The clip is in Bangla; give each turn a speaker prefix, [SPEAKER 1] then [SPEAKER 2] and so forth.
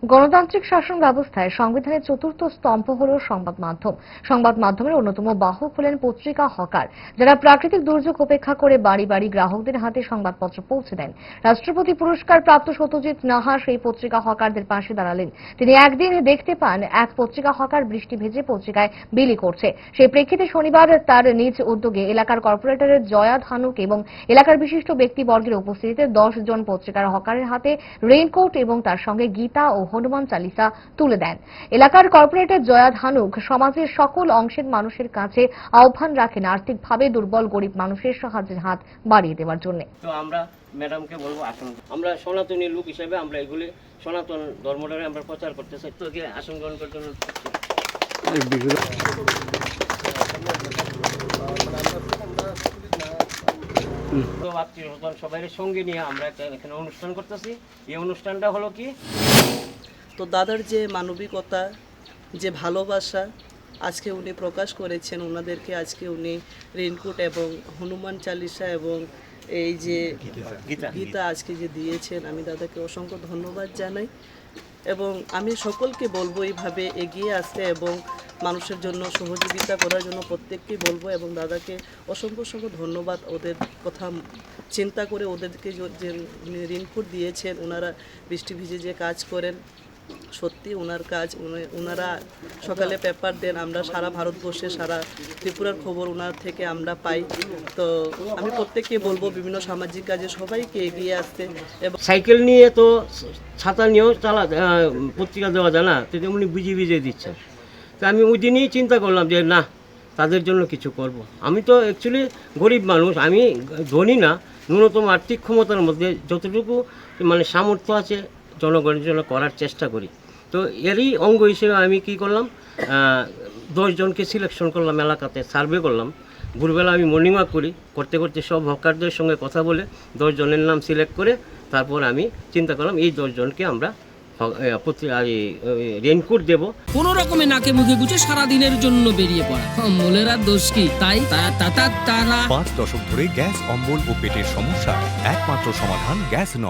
[SPEAKER 1] গণতান্ত্রিক শাসন ব্যবস্থায় সংবিধানের চতুর্থ স্তম্ভ হল সংবাদ মাধ্যম। সংবাদ মাধ্যমের অন্যতম বাহক হলেন পত্রিকা হকার, যারা প্রাকৃতিক দুর্যোগ উপেক্ষা করে বাড়ি বাড়ি গ্রাহকদের হাতে সংবাদপত্র পৌঁছে দেন। রাষ্ট্রপতি পুরস্কার প্রাপ্ত সত্যজিৎ নাহা সেই পত্রিকা হকারদের পাশে দাঁড়ালেন। তিনি একদিন দেখতে পান এক পত্রিকা হকার বৃষ্টি ভেজে পত্রিকায় বিলি করছে। সেই প্রেক্ষিতে শনিবার তার নিজ উদ্যোগে এলাকার কর্পোরেটরের জয়া ধানুক এবং এলাকার বিশিষ্ট ব্যক্তিবর্গের উপস্থিতিতে 10 জন পত্রিকার হকারের হাতে রেইনকোট এবং তার সঙ্গে গীতা ও হনুমান চালিসা তুলে দেন। এলাকার কর্পোরেটর জয়া ধানুক সমাজের সকল অংশের মানুষের কাছে আহ্বান রাখেন আর্থিকভাবে দুর্বল গরিব মানুষের সাহায্যের হাত বাড়িয়ে দেওয়ার জন্য।
[SPEAKER 2] তো আমরা ম্যাডামকে বলবো আসুন, আমরা সনাতনী লোক হিসেবে আমরা এগুলি সনাতন ধর্মটাকে আমরা প্রচার করতে চাই, তো আসন গ্রহণ করতে আত্মীয় সবাই সঙ্গে নিয়ে আমরা এখানে অনুষ্ঠান করতেছি। এই অনুষ্ঠানটা হলো কি,
[SPEAKER 3] তো দাদার যে মানবিকতা, যে ভালোবাসা আজকে উনি প্রকাশ করেছেন, ওনাদেরকে আজকে উনি রেইনকোট এবং হনুমান চালিসা এবং এই যে গীতা আজকে যে দিয়েছেন, আমি দাদাকে অসংখ্য ধন্যবাদ জানাই এবং আমি সকলকে বলবো এইভাবে এগিয়ে আসতে এবং মানুষের জন্য সহযোগিতা করার জন্য প্রত্যেককেই বলবো এবং দাদাকে অসংখ্য অসংখ্য ধন্যবাদ। ওদের কথা চিন্তা করে ওদেরকে যে রেইনকোট দিয়েছেন, ওনারা বৃষ্টি ভিজে যে কাজ করেন, সত্যি ওনার কাজ, ওনারা সকালে পেপার দেন, আমরা সারা ভারতবর্ষে সারা ত্রিপুরার খবর ওনার থেকে আমরা পাই। তো আমি প্রত্যেককে বলবো বিভিন্ন সামাজিক কাজে সবাইকে এগিয়ে আসতে। এবং
[SPEAKER 2] সাইকেল নিয়ে তো ছাতা নিয়েও পত্রিকা দেওয়া যায় না, তো উনি বুঝিয়ে দিচ্ছেন। তো আমি ওই দিনই চিন্তা করলাম যে না, তাদের জন্য কিছু করব। আমি তো অ্যাকচুয়ালি গরিব মানুষ, আমি ধনী না, ন্যূনতম আর্থিক ক্ষমতার মধ্যে যতটুকু মানে সামর্থ্য আছে জনগণের জন্য করার চেষ্টা করি। তো এরই অঙ্গ হিসেবে আমি কি করলাম, 10 জনকে সিলেকশন করলাম, এলাকাতে সার্ভে করলাম। ভোরবেলা আমি মর্নিং ওয়াক করতে করতে সব হকারদের সঙ্গে কথা বলে 10 জনের নাম সিলেক্ট করে তারপর আমি চিন্তা করলাম এই 10 জনকে আমরা রেইনকোট দেব।
[SPEAKER 4] কোন রকমে নাকে মুখে গুছে সারাদিনের জন্য বেরিয়ে পড়া, অম্বলের আর দোষ কি? তাই
[SPEAKER 5] 5 দশক ধরে গ্যাস, অম্বল ও পেটের সমস্যা একমাত্র সমাধান গ্যাস নয়।